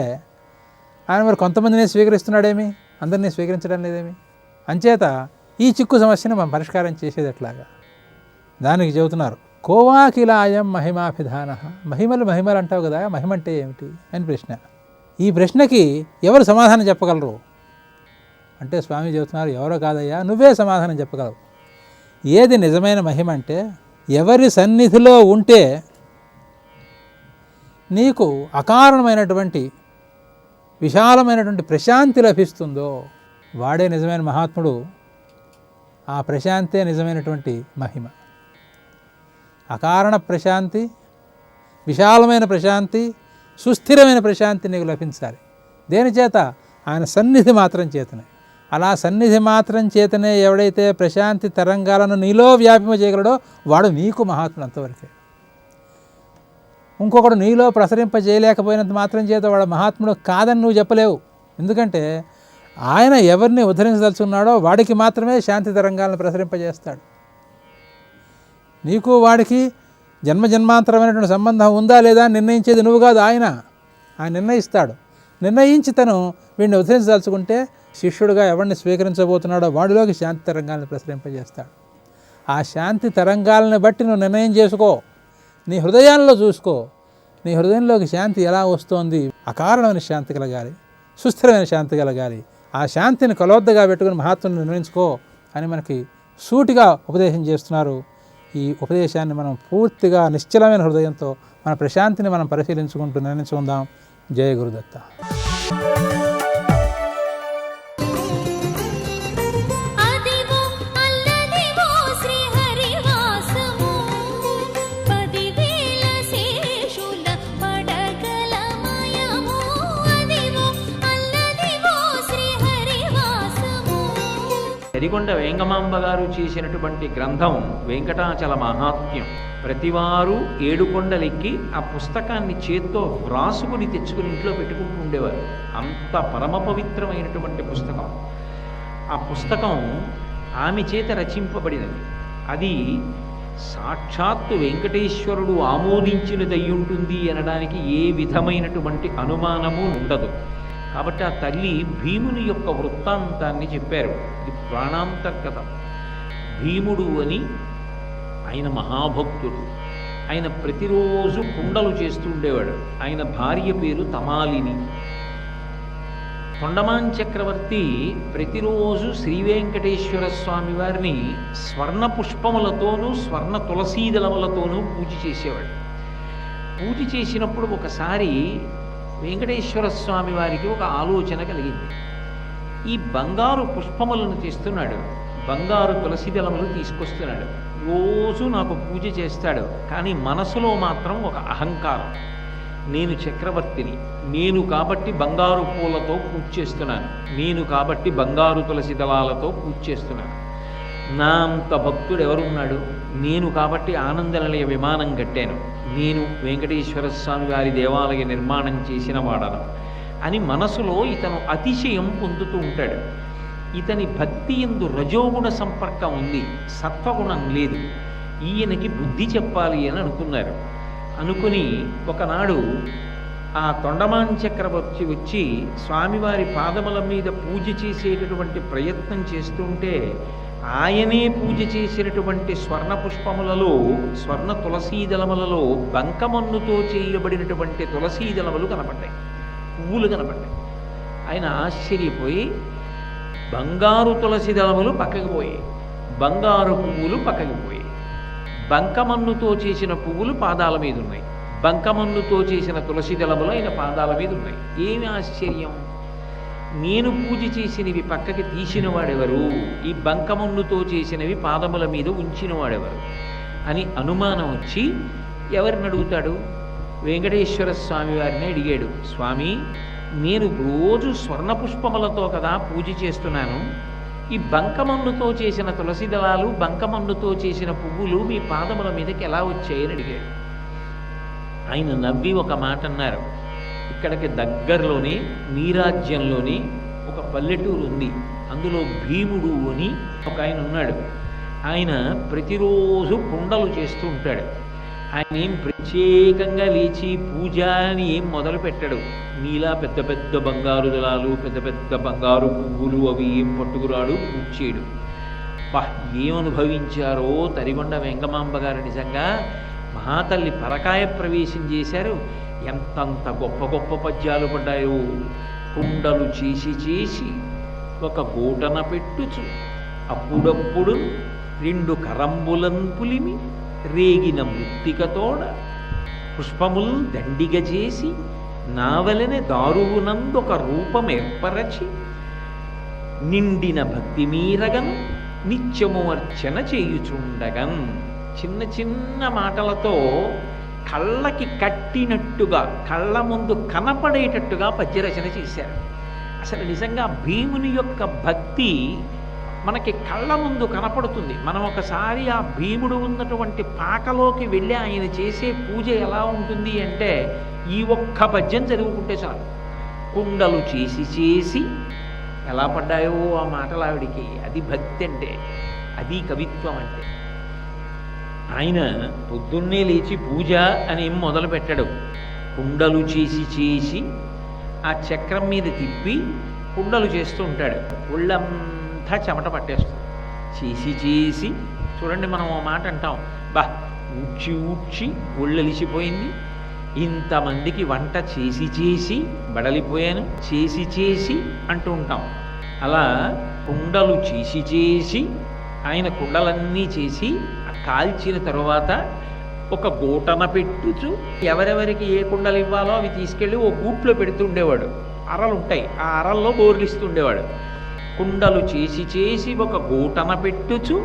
ఆయన మరి కొంతమందిని స్వీకరిస్తున్నాడేమి, అందరినీ స్వీకరించడం లేదేమి? అంచేత ఈ చిక్కు సమస్యను మనం పరిష్కారం చేసేది ఎట్లాగా? దానికి చెబుతున్నారు కోవాకిలాయం మహిమాభిధాన. మహిమలు అంటావు కదా, మహిమ అంటే ఏమిటి అని ప్రశ్న. ఈ ప్రశ్నకి ఎవరు సమాధానం చెప్పగలరు అంటే స్వామి చెబుతున్నారు, ఎవరో కాదయ్యా, నువ్వే సమాధానం చెప్పగలవు. ఏది నిజమైన మహిమ అంటే ఎవరి సన్నిధిలో ఉంటే నీకు అకారణమైనటువంటి విశాలమైనటువంటి ప్రశాంతి లభిస్తుందో వాడే నిజమైన మహాత్ముడు. ఆ ప్రశాంతే నిజమైనటువంటి మహిమ. అకారణ ప్రశాంతి, విశాలమైన ప్రశాంతి, సుస్థిరమైన ప్రశాంతి నీకు లభించాలి. దేని చేత? ఆయన సన్నిధి మాత్రం చేతనే. అలా సన్నిధి మాత్రం చేతనే ఎవడైతే ప్రశాంతి తరంగాలను నీలో వ్యాపింపజేయగలడో వాడు నీకు మహాత్ముడు. అంతవరకే. ఇంకొకడు నీలో ప్రసరింపజేయలేకపోయినంత మాత్రం చేత వాడు మహాత్ముడు కాదని నువ్వు చెప్పలేవు. ఎందుకంటే ఆయన ఎవరిని ఉద్ధరించదలుచున్నాడో వాడికి మాత్రమే శాంతి తరంగాలను ప్రసరింపజేస్తాడు. నీకు వాడికి జన్మజన్మాంతరమైనటువంటి సంబంధం ఉందా లేదా నిర్ణయించేది నువ్వు కాదు, ఆయన నిర్ణయిస్తాడు. నిర్ణయించి తను వీడిని ఉద్ధరించదలుచుకుంటే శిష్యుడిగా ఎవరిని స్వీకరించబోతున్నాడో వాడిలోకి శాంతి తరంగాలను ప్రసరింపజేస్తాడు. ఆ శాంతి తరంగాలను బట్టి నువ్వు నిర్ణయం చేసుకో. నీ హృదయాల్లో చూసుకో. నీ హృదయంలోకి శాంతి ఎలా వస్తోంది? అకారణమైన శాంతి కలగాలి, సుస్థిరమైన శాంతి కలగాలి. ఆ శాంతిని కొలవద్దగా పెట్టుకుని మహాత్ముని నిర్ణయించుకో అని మనకి సూటిగా ఉపదేశం చేస్తున్నారు. ఈ ఉపదేశాన్ని మనం పూర్తిగా నిశ్చలమైన హృదయంతో మన ప్రశాంతిని మనం పరిశీలించుకుంటూ నిర్ణయించుకుందాం. జయ గురుదత్త. ఎదిగొండ వేంగమాంబ గారు చేసినటువంటి గ్రంథం వెంకటాచల మహాత్మ్యం. ప్రతివారు 7 కొండలెక్కి ఆ పుస్తకాన్ని చేత్తో వ్రాసుకుని తెచ్చుకుని ఇంట్లో పెట్టుకుంటూ ఉండేవారు. అంత పరమ పవిత్రమైనటువంటి పుస్తకం. ఆ పుస్తకం ఆమె చేత రచింపబడినది. అది సాక్షాత్తు వెంకటేశ్వరుడు ఆమోదించినదయ్యుంటుంది అనడానికి ఏ విధమైనటువంటి అనుమానము ఉండదు. కాబట్టి ఆ తల్లి భీముని యొక్క వృత్తాంతాన్ని చెప్పారు. ఇది ప్రాణాంతర్గతం. భీముడు అని ఆయన మహాభక్తుడు. ఆయన ప్రతిరోజు కుండలు చేస్తూ ఉండేవాడు. ఆయన భార్య పేరు తమాలిని. తొండమాన్ చక్రవర్తి ప్రతిరోజు శ్రీ వెంకటేశ్వర స్వామి వారిని స్వర్ణ పుష్పములతోనూ స్వర్ణ తులసీదళములతోనూ పూజ చేసేవాడు. పూజ చేసినప్పుడు ఒకసారి వెంకటేశ్వర స్వామి వారికి ఒక ఆలోచన కలిగింది. ఈ బంగారు పుష్పములను తెస్తున్నాడు, బంగారు తులసిదళములు తీసుకొస్తున్నాడు, రోజు నాకు పూజ చేస్తాడు. కానీ మనసులో మాత్రం ఒక అహంకారం. నేను చక్రవర్తిని, నేను కాబట్టి బంగారు పూలతో పూజ చేస్తున్నాను, నేను కాబట్టి బంగారు తులసి దళాలతో పూజ చేస్తున్నాను. నా అంత భక్తుడు ఎవరున్నాడు? నేను కాబట్టి ఆనందనిలయ విమానం కట్టాను, నేను వెంకటేశ్వర స్వామి వారి దేవాలయ నిర్మాణం చేసిన వాడను అని మనసులో ఇతను అతిశయం పొందుతూ ఉంటాడు. ఇతని భక్తి యందు రజోగుణ సంపర్కం ఉంది, సత్వగుణం లేదు. ఈయనకి బుద్ధి చెప్పాలి అని అనుకున్నారు. అనుకుని ఒకనాడు ఆ తొండమాన్ చక్రవర్తి వచ్చి స్వామివారి పాదముల మీద పూజ చేసేటటువంటి ప్రయత్నం చేస్తుంటే ఆయనే పూజ చేసినటువంటి స్వర్ణ పుష్పములలో, స్వర్ణ తులసీదళములలో బంకమన్నుతో చేయబడినటువంటి తులసీదళములు కనపడ్డాయి, పువ్వులు కనపడ్డాయి. ఆయన ఆశ్చర్యపోయి బంగారు తులసి దళములు పక్కకి పోయాయి, బంగారు పువ్వులు పక్కకి పోయాయి. బంకమన్నుతో చేసిన పువ్వులు పాదాల మీద ఉన్నాయి, బంకమన్నుతో చేసిన తులసి దళములు ఆయన పాదాల మీద ఉన్నాయి. ఏమి ఆశ్చర్యం! నేను పూజ చేసినవి పక్కకి తీసిన వాడెవరు, ఈ బంకమన్నుతో చేసినవి పాదముల మీద ఉంచిన వాడెవరు అని అనుమానం వచ్చి ఎవరిని అడుగుతాడు? వెంకటేశ్వర స్వామి వారిని అడిగాడు. స్వామి, నేను రోజు స్వర్ణ పుష్పములతో కదా పూజ చేస్తున్నాను, ఈ బంకమన్నుతో చేసిన తులసి దళాలు, బంకమన్నుతో చేసిన పువ్వులు మీ పాదముల మీదకి ఎలా వచ్చాయని అడిగాడు. ఆయన నవ్వి ఒక మాట అన్నారు. ఇక్కడికి దగ్గరలోనే నీరాజ్యంలోని ఒక పల్లెటూరు ఉంది, అందులో భీముడు అని ఒక ఆయన ఉన్నాడు. ఆయన ప్రతిరోజు కుండలు చేస్తూ ఉంటాడు. ఆయన ఏం ప్రత్యేకంగా లేచి పూజ అని ఏం మొదలు పెట్టాడు. నీలా పెద్ద పెద్ద బంగారు దళాలు, పెద్ద పెద్ద బంగారు పువ్వులు అవి ఏం పట్టుకురాడు, పూజ చేయడు. ఏమనుభవించారో తరిగొండ వెంగమాంబ గారు. నిజంగా మహాతల్లి పరకాయ ప్రవేశం చేశారు. ఎంతంత గొప్ప గొప్ప పద్యాలు పడ్డాయో. కుండలు చేసి చేసి ఒక గూటన పెట్టుచు అప్పుడప్పుడు 2 కరంబులం పులిమి రేగిన మృత్తికతోడ పుష్పముల్ దండిగ చేసి నావలెనే దారువునందొక రూపం ఏర్పరచి నిండిన భక్తి మీరగను నిత్యము అర్చన చేయుచుండగన్. చిన్న చిన్న మాటలతో కళ్ళకి కట్టినట్టుగా, కళ్ళ ముందు కనపడేటట్టుగా పద్యరచన చేశారు. అసలు నిజంగా భీముని యొక్క భక్తి మనకి కళ్ళ ముందు కనపడుతుంది. మనం ఒకసారి ఆ భీముడు ఉన్నటువంటి పాకలోకి వెళ్ళి ఆయన చేసే పూజ ఎలా ఉంటుంది అంటే, ఈ ఒక్క పద్యం చదువుకుంటే చాలు. కుండలు చేసి చేసి ఎలా పడ్డాయో ఆ మాటలు ఆవిడికి. అది భక్తి అంటే, అది కవిత్వం అంటే. ఆయన పొద్దున్నే లేచి పూజ అని ఏం మొదలు పెట్టాడు. కుండలు చేసి చేసి ఆ చక్రం మీద తిప్పి కుండలు చేస్తూ ఉంటాడు. ఒళ్ళంతా చెమట పట్టేస్తుంది. చేసి చేసి చూడండి, మనం ఓ మాట అంటాం, బా ఊడ్చి ఊడ్చి ఒళ్ళలిసిపోయింది, ఇంతమందికి వంట చేసి చేసి బడలిపోయాను, చేసి చేసి అంటూ ఉంటాం. అలా కుండలు చేసి చేసి ఆయన కుండలన్నీ చేసి కాల్చిన తరువాత ఒక గూటన పెట్టుచు ఎవరెవరికి ఏ కుండలు ఇవ్వాలో అవి తీసుకెళ్ళి ఓ గూట్లో పెడుతూ ఉండేవాడు. అరలు ఉంటాయి, ఆ అరల్లో బోర్లిస్తూ ఉండేవాడు. కుండలు చేసి చేసి ఒక గూటన పెట్టుచు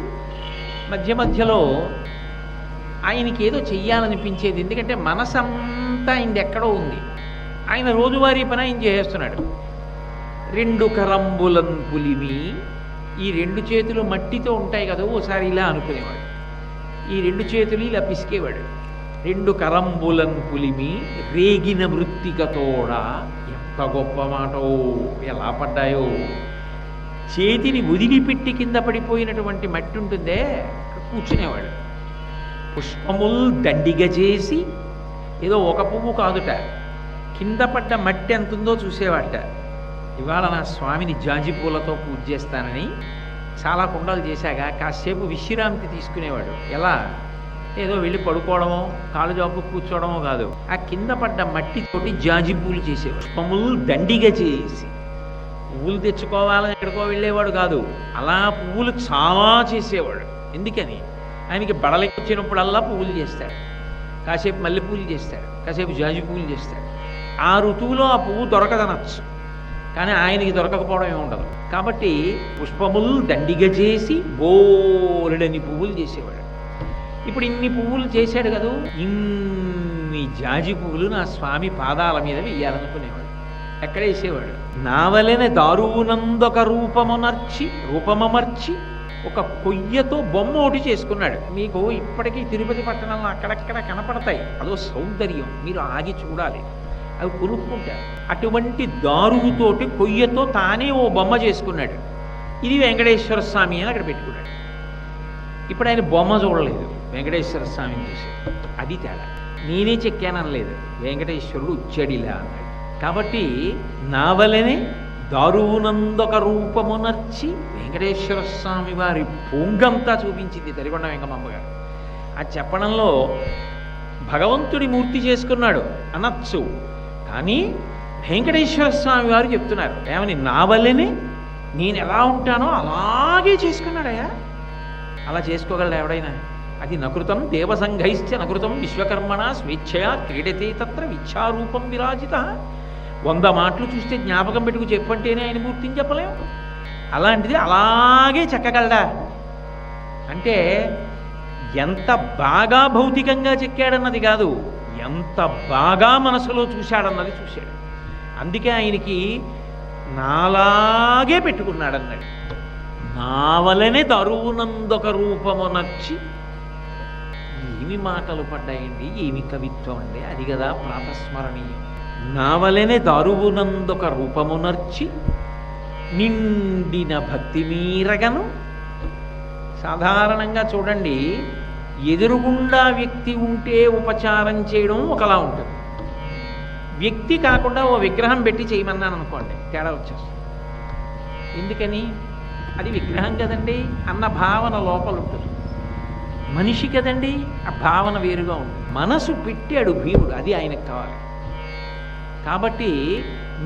మధ్య మధ్యలో ఆయనకి ఏదో చెయ్యాలనిపించేది. ఎందుకంటే మనసంతా ఆయనది ఎక్కడో ఉంది. ఆయన రోజువారీ పని ఆయన చేసేస్తున్నాడు. 2 కరంబులన్ పులిమి, ఈ 2 చేతులు మట్టితో ఉంటాయి కదా, ఓసారి ఇలా అనుకునేవాడు. ఈ 2 చేతులు ఇలా పిసికేవాడు. 2 కరంబులన్ పులిమి రేగిన వృత్తికతోడ. ఎంత గొప్ప మాటో, ఎలా పడ్డాయో. చేతిని వదిలిపెట్టి కింద పడిపోయినటువంటి మట్టి ఉంటుందే, కూర్చునేవాడు. పుష్పముల్ దండిగ చేసి, ఏదో ఒక పువ్వు కాదుట, కింద పడ్డ మట్టి ఎంతుందో చూసేవాట. ఇవాళ నా స్వామిని జాజి పూలతో పూజ చేస్తానని చాలా కుండలు చేశాక కాసేపు విశ్రాంతి తీసుకునేవాడు. ఎలా? ఏదో వెళ్ళి పడుకోవడమో కాలు జాపు కూర్చోవడమో కాదు, ఆ కింద పడ్డ మట్టితోటి జాజి పూలు చేసేవాడు. పుష్పములు దండిగా చేసి, పువ్వులు తెచ్చుకోవాలని ఎక్కడికో వెళ్ళేవాడు కాదు, అలా పువ్వులు చాలా చేసేవాడు. ఎందుకని? ఆయనకి బడలకి వచ్చినప్పుడల్లా పువ్వులు చేస్తాడు, కాసేపు మల్లె పూలు చేస్తాడు, కాసేపు జాజి పూలు చేస్తాడు. ఆ ఋతువులో ఆ పువ్వు దొరకదనొచ్చు, కానీ ఆయనకి దొరకకపోవడం ఏమి ఉండదు. కాబట్టి పుష్పములు దండిగ చేసి బోలెడని పువ్వులు చేసేవాడు. ఇప్పుడు ఇన్ని పువ్వులు చేశాడు కదూ, ఇన్ని జాజి పువ్వులు నా స్వామి పాదాల మీద వెయ్యాలనుకునేవాడు. ఎక్కడ వేసేవాడు? నావలెనే దారువునందొక రూపమమర్చి ఒక కొయ్యతో బొమ్మ ఒకటి చేసుకున్నాడు. మీకు ఇప్పటికీ తిరుపతి పట్టణంలో అక్కడక్కడ కనపడతాయి, అదో సౌందర్యం, మీరు ఆగి చూడాలి, అవి కొనుక్కుంటారు. అటువంటి దారువుతోటి కొయ్యతో తానే ఓ బొమ్మ చేసుకున్నాడు. ఇది వెంకటేశ్వర స్వామి అని అక్కడ పెట్టుకున్నాడు. ఇప్పుడు ఆయన బొమ్మ చూడలేదు, వెంకటేశ్వర స్వామిని చూసి. అది తేడా. నేనే చెక్కాననలేదు, వెంకటేశ్వరుడు ఉచ్చడిలా అన్నాడు. కాబట్టి నావలనే దారువునందొక రూపమునర్చి వెంకటేశ్వర స్వామి వారి పొంగంతా చూపించింది తరికొండ వెంకమ్మ గారు. ఆ చెప్పడంలో భగవంతుడి మూర్తి చేసుకున్నాడు అనొచ్చు, కానీ వెంకటేశ్వర స్వామి వారు చెప్తున్నారు ఏమని? నా వల్లనే నేను ఎలా ఉంటానో అలాగే చేసుకున్నాడయ్యా. అలా చేసుకోగలడు ఎవడైనా? అది నకృతం దేవసంఘైశ్చ నకృతం విశ్వకర్మణ స్వేచ్ఛయా క్రీడతే తత్ర విచ్ఛారూపం విరాజిత. 100 మాటలు చూస్తే జ్ఞాపకం పెట్టుకు చెప్పంటేనే ఆయన మూర్తిని చెప్పలేము. అలాంటిది అలాగే చెక్కగలడా అంటే ఎంత బాగా భౌతికంగా చెక్కాడన్నది కాదు, ఎంత బాగా మనసులో చూశాడన్నది చూశాడు. అందుకే ఆయనకి నాలాగే పెట్టుకున్నాడన్నాడు. నా వలనే దరువునందొక రూపము నచ్చి. ఏమి మాటలు పడ్డాయండి, ఏమి కవిత్వం అండి, అది కదా ప్రాతస్మరణీయం. నా వలనే దారువునందొక రూపము నర్చి నిండిన భక్తి మీరగను. సాధారణంగా చూడండి, ఎదురుగుండా వ్యక్తి ఉంటే ఉపచారం చేయడం ఒకలా ఉంటుంది. వ్యక్తి కాకుండా ఓ విగ్రహం పెట్టి చేయమన్నాను అనుకోండి, తేడా వచ్చేస్తుంది. ఎందుకని? అది విగ్రహం కదండి అన్న భావన లోపల ఉంటుంది. మనిషి కదండి, ఆ భావన వేరుగా ఉంటుంది. మనసు పెట్టాడు భీముడు, అది ఆయనకు కావాలి. కాబట్టి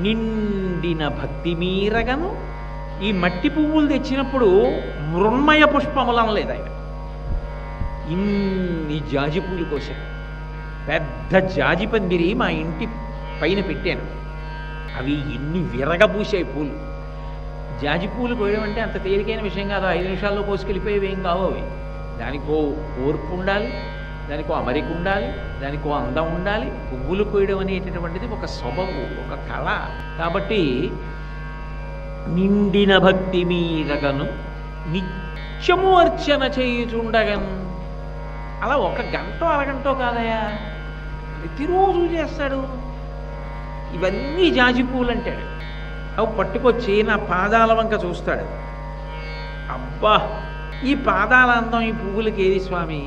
నిండిన భక్తి మీరగను. ఈ మట్టి పువ్వులు తెచ్చినప్పుడు మృణ్మయ పుష్పములను లేదు ఆయన, ఇన్ని జాజి పూలు కోశాడు. పెద్ద జాజి పందిరి మా ఇంటి పైన పెట్టాను. అవి ఎన్ని విరగబూసాయి పూలు. జాజి పూలు కోయడం అంటే అంత తేలికైన విషయం కాదు. 5 నిమిషాల్లో కోసుకెళ్ళిపోయేవి ఏం కావు అవి. దానికో ఓర్పు ఉండాలి, దానికో అమరిక ఉండాలి, దానికో అందం ఉండాలి. పువ్వులు కోయడం అనేటటువంటిది ఒక సొబగు, ఒక కళ. కాబట్టి నిండిన భక్తి మీరగను నిత్యము అర్చన చేయుచుండగను. అలా 1 గంట అరగంటో కాదయా, ప్రతిరోజు చేస్తాడు. ఇవన్నీ జాజి పూలు అంటాడు. అవి పట్టుకొచ్చి నా పాదాల వంక చూస్తాడు. అబ్బా, ఈ పాదాల అందం ఈ పువ్వులకి ఏది స్వామి,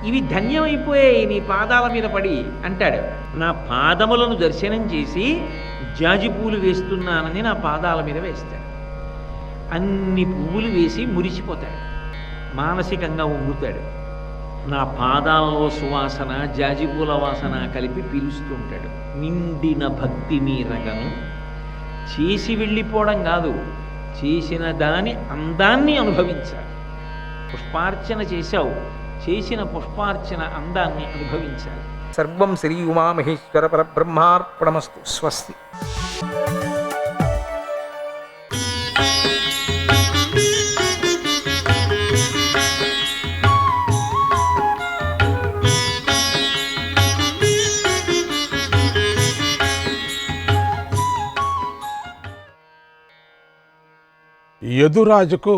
ఇవి ధన్యమైపోయాయి నీ పాదాల మీద పడి అంటాడు. నా పాదములను దర్శనం చేసి జాజి పూలు వేస్తున్నానని నా పాదాల మీద వేస్తాడు. అన్ని పువ్వులు వేసి మురిసిపోతాడు, మానసికంగా ఉంగుతాడు. నా పాదాలలో సువాసన, జాజి పూల వాసన కలిపి పీలుస్తుంటాడు. నిండిన భక్తి మీరగను. చేసి వెళ్ళిపోవడం కాదు, చేసిన దాని అందాన్ని అనుభవించాలి. పుష్పార్చన చేశావు, చేసిన పుష్పార్చన అందాన్ని అనుభవించాలి. సర్వం శ్రీ ఉమామహేశ్వర పరబ్రహ్మార్పణమస్తు. స్వస్తి. యదురాజుకు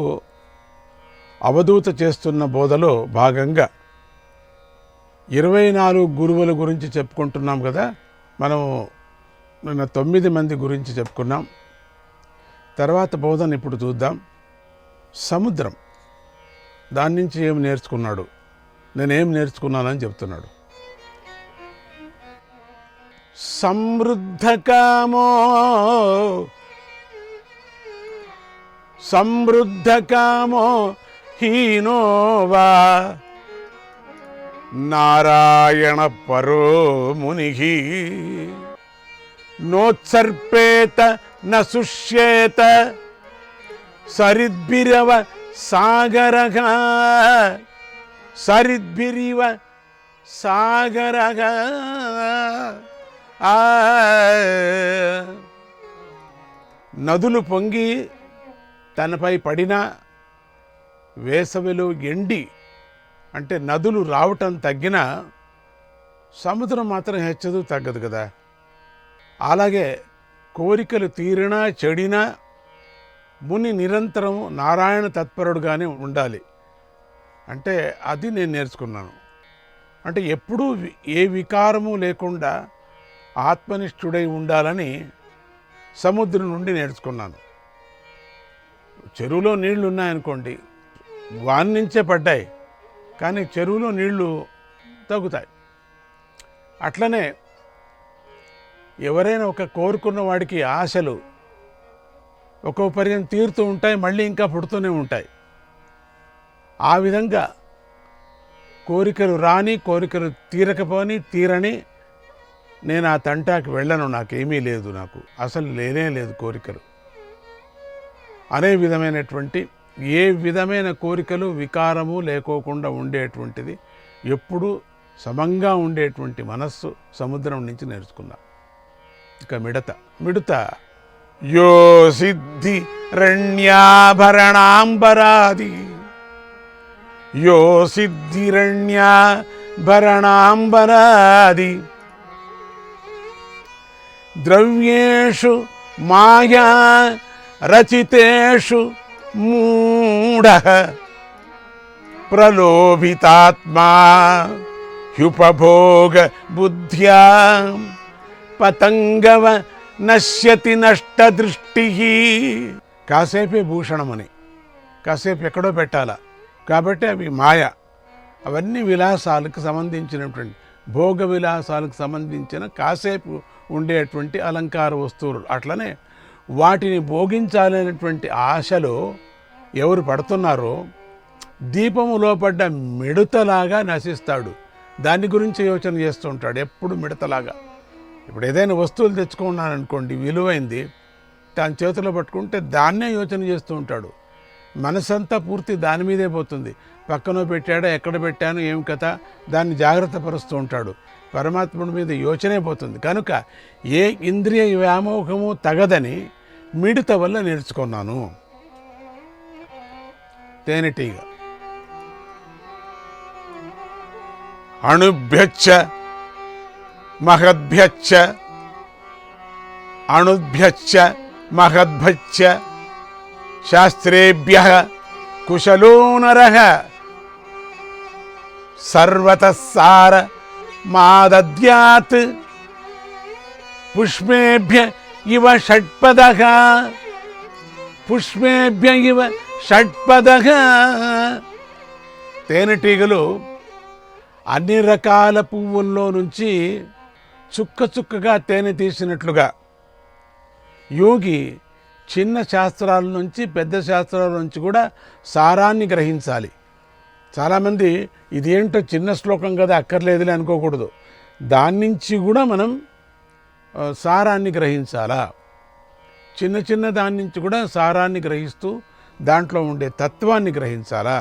అవధూత చేస్తున్న బోధలో భాగంగా 24 గురువుల గురించి చెప్పుకుంటున్నాం కదా. మనం నిన్న 9 మంది గురించి చెప్పుకున్నాం. తర్వాత బోధన ఇప్పుడు చూద్దాం. సముద్రం, దాని నుంచి ఏం నేర్చుకున్నాడు, నేనేం నేర్చుకున్నానని చెప్తున్నాడు. సమృద్ధకామో హీనోవా నారాయణ పరో మునిః నోత్సర్పేత న శుష్యేత సరిద్భిరవ సాగరః సరిద్భిరివ సాగరః. నదులు పొంగి తనపై పడిన, వేసవిలో ఎండి అంటే నదులు రావటం తగ్గిన, సముద్రం మాత్రం హెచ్చదు, తగ్గదు కదా. అలాగే కోరికలు తీరినా చెడినా ముని నిరంతరం నారాయణ తత్పరుడుగానే ఉండాలి. అంటే అది నేను నేర్చుకున్నాను. అంటే ఎప్పుడూ ఏ వికారము లేకుండా ఆత్మనిష్ఠుడై ఉండాలని సముద్రం నుండి నేర్చుకున్నాను. చెరువులో నీళ్లు ఉన్నాయనుకోండి, వాని నుంచే పడ్డాయి, కానీ చెరువులో నీళ్లు తగ్గుతాయి. అట్లనే ఎవరైనా ఒక కోరుకున్న వాడికి ఆశలు ఒక్కో పర్యం తీరుతూ ఉంటాయి, మళ్ళీ ఇంకా పుడుతూనే ఉంటాయి. ఆ విధంగా కోరికలు రాని, కోరికలు తీరకపోని, తీరని నేను ఆ తంటాకి వెళ్ళను. నాకేమీ లేదు, నాకు అసలు లేనే లేదు కోరికలు అనే విధమైనటువంటి, ఏ విధమైన కోరికలు వికారము లేకోకుండా ఉండేటువంటిది, ఎప్పుడు సమంగా ఉండేటువంటి మనస్సు సముద్రం నుంచి నేర్చుకున్నా. ఇక మిడత యో సిద్ధి రణ్యాభరణాంబరాది, యో సిద్ధిరణ్యాభరణాంబరాది ద్రవ్యేషు మాయా రచితేషు మూఢః ప్రలోభితాత్మా హ్యుపభోగ బుద్ధ్యా పతంగవ నశ్యతి నష్టదృష్టి. కాసేపే భూషణమని, కాసేపు ఎక్కడో పెట్టాలా, కాబట్టి అవి మాయ. అవన్నీ విలాసాలకు సంబంధించినటువంటి, భోగ విలాసాలకు సంబంధించిన కాసేపు ఉండేటువంటి అలంకార వస్తువులు. అట్లనే వాటిని భోగించాలనేటువంటి ఆశలో ఎవరు పడుతున్నారో దీపములో పడ్డ మిడతలాగా నశిస్తాడు. దాని గురించి యోచన చేస్తూ ఉంటాడు ఎప్పుడు మిడతలాగా. ఇప్పుడు ఏదైనా వస్తువులు తెచ్చుకున్నాను అనుకోండి, విలువైంది, తన చేతిలో పట్టుకుంటే దాన్నే యోచన చేస్తూ ఉంటాడు. మనసంతా పూర్తి దాని మీదే పోతుంది. పక్కన పెట్టాడా, ఎక్కడ పెట్టాను, ఏం కథ, దాన్ని జాగ్రత్త పరుస్తూ ఉంటాడు. పరమాత్ముడి మీద యోచనే పోతుంది. కనుక ఏ ఇంద్రియ వ్యామోహము తగదని మిడత వల్ల నేర్చుకున్నాను. తేనెటీగ అణుభ్యచ్చ మహద్భ్యచ్చ అణుభ్యచ్చ మహద్భ్యచ్చ శాస్త్రేభ్యః కుశలో నరః సర్వతః సార మాదద్యాత్ పుష్పేభ్య ఇవ షట్పదః పుష్పేభ్య ఇవ షట్పదః. తేనెటీగలు అన్ని రకాల పువ్వుల్లో నుంచి చుక్క చుక్కగా తేనె తీసినట్లుగా యోగి చిన్న శాస్త్రాల నుంచి పెద్ద శాస్త్రాల నుంచి కూడా సారాన్ని గ్రహించాలి. చాలామంది ఇదేంటో చిన్న శ్లోకం కదా అక్కర్లేదులే అనుకోకూడదు. దాని నుంచి కూడా మనం సారాన్ని గ్రహించాలా. చిన్న చిన్న దాని నుంచి కూడా సారాన్ని గ్రహిస్తూ దాంట్లో ఉండే తత్వాన్ని గ్రహించాలా.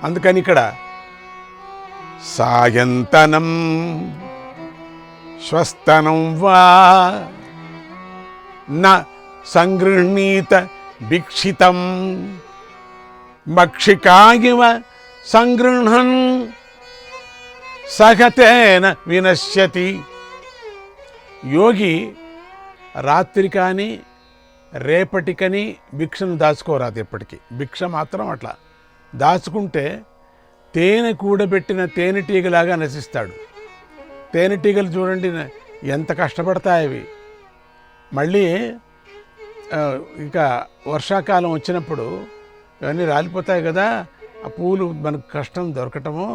అందుకని ఇక్కడ సాయంతనం స్వస్తనం వా న సంగృహీత భిక్షితం మక్షికాయివ సంగృహన్ సహతేన వినశ్యతి. యోగి రాత్రి కానీ రేపటికని భిక్షను దాచుకోరాదు. ఎప్పటికీ భిక్ష మాత్రం అట్లా దాచుకుంటే తేనె కూడబెట్టిన తేనెటీగలాగా నశిస్తాడు. తేనెటీగలు చూడండి ఎంత కష్టపడతాయి అవి. మళ్ళీ ఇక వర్షాకాలం వచ్చినప్పుడు ఇవన్నీ రాలిపోతాయి కదా, ఆ పూలు మనకు కష్టం దొరకటము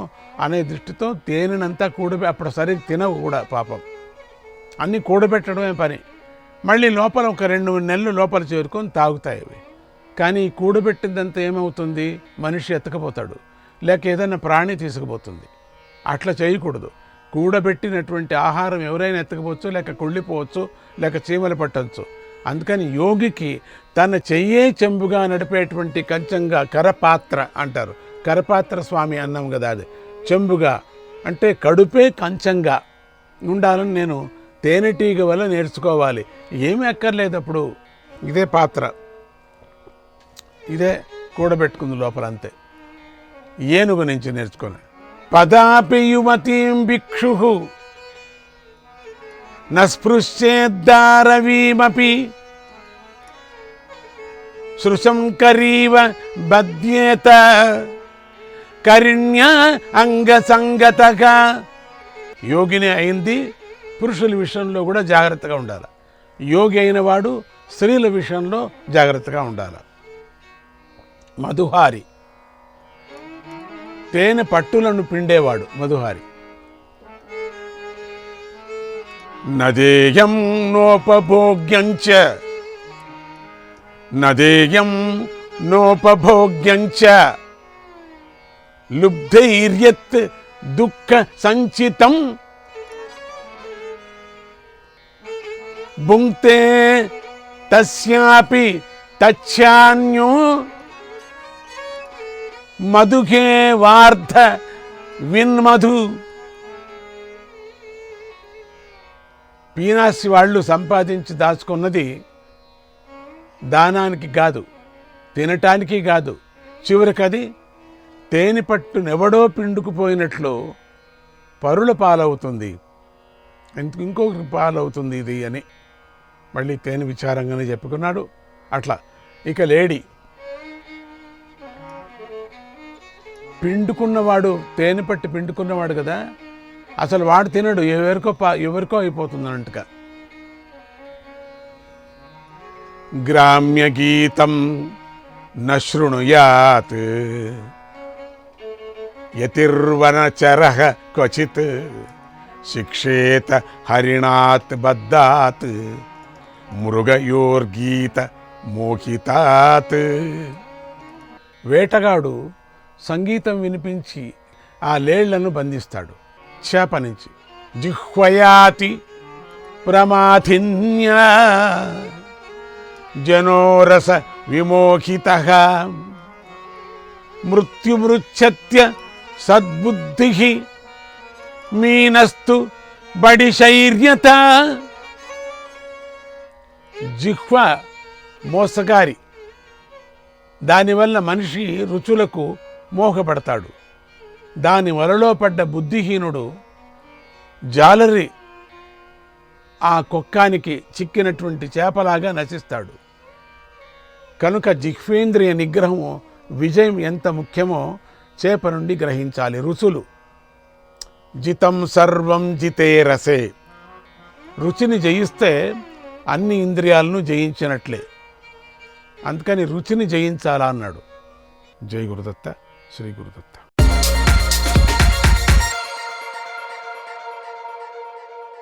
అనే దృష్టితో తేనెనంతా అప్పుడు సరిగ్గా తినవు కూడా పాపం, అన్నీ కూడబెట్టడమే పని. మళ్ళీ లోపల ఒక 2-3 నెలలు లోపల చేరుకొని తాగుతాయి అవి. కానీ కూడబెట్టిందంతా ఏమవుతుంది, మనిషి ఎత్తకపోతాడు, లేక ఏదైనా ప్రాణి తీసుకుపోతుంది. అట్లా చేయకూడదు. కూడబెట్టినటువంటి ఆహారం ఎవరైనా ఎత్తకపోవచ్చు, లేక కుళ్ళిపోవచ్చు, లేక చీమలు పట్టవచ్చు. అందుకని యోగికి తన చెయ్యే చెంబుగా నడిపేటువంటి కంచంగా కరపాత్ర అంటారు. కరపాత్ర స్వామి అన్నాం కదా, అది చెంబుగా అంటే కడుపే కంచంగా ఉండాలని నేను తేనెటీగ వల్ల నేర్చుకోవాలి. ఏమీ అక్కర్లేదు. అప్పుడు ఇదే పాత్ర, ఇదే కూడబెట్టుకుంది లోపల, అంతే. ఏనుగు నుంచి నేర్చుకుని పదాపి యువతీం భిక్షు నస్పృశ్యేద్దారవీమపి శృశంకరీవ బధ్యేత కరిణ్య అంగసంగతగా. యోగిని అయింది పురుషుల విషయంలో కూడా జాగ్రత్తగా ఉండాలి. యోగి అయిన వాడు స్త్రీల విషయంలో జాగ్రత్తగా ఉండాలి. మధుహారి తేనె పట్టులను పిండేవాడు మధుహారి. నదేయం నోపభోగ్యంచ నదేయం నోపభోగ్యంచ లుబ్ధైర్యత్ దుఃఖ సంచితం భుంక్తే తస్యాపి తచ్చాన్యో మధుకే వార్ధ విన్మధు. పీనాసి వాళ్ళు సంపాదించి దాచుకున్నది దానానికి కాదు, తినటానికి కాదు, చివరికది తేనె పట్టునెవడో పిండుకుపోయినట్లు పరుల పాలవుతుంది, ఇంకొకరికి పాలవుతుంది ఇది అని మళ్ళీ తేనె విచారంగానే చెప్పుకున్నాడు. అట్లా ఇక లేడి పిండుకున్నవాడు, తేనె పట్టి పిండుకున్నవాడు కదా, అసలు వాడు తినడు, ఎవరికో అయిపోతుందంటగా. గ్రామ్య గీతం న శృణుయాత్ యతిర్వనచరః క్వచిత్ శిక్షేత హరిణాత్ బద్ధాత్ మృగయోర్గీత మోహితాత్. వేటగాడు సంగీతం వినిపించి ఆ లేళ్లను బంధిస్తాడు చేప నుంచి. జిహ్వయాతి ప్రమాథిన్యా జనోరస విమోహితః మృత్యుమృచ్ఛత్య సద్బుద్ధి మీనస్తు బడిశైర్యత. జిహ్వ మోసగారి, దానివల్ల మనిషి రుచులకు మోహపడతాడు. దాని వలలో పడ్డ బుద్ధిహీనుడు జాలరి ఆ కొక్కానికి చిక్కినటువంటి చేపలాగా నశిస్తాడు. కనుక జిహ్వేంద్రియ నిగ్రహము విజయం ఎంత ముఖ్యమో చేప నుండి గ్రహించాలి. రుచులు జితం సర్వం జితే రసే. రుచిని జయిస్తే అన్ని ఇంద్రియాలను జయించినట్లే. అందుకని రుచిని జయించాలా అన్నాడు. జై గురుదత్త, శ్రీ గురుదత్త.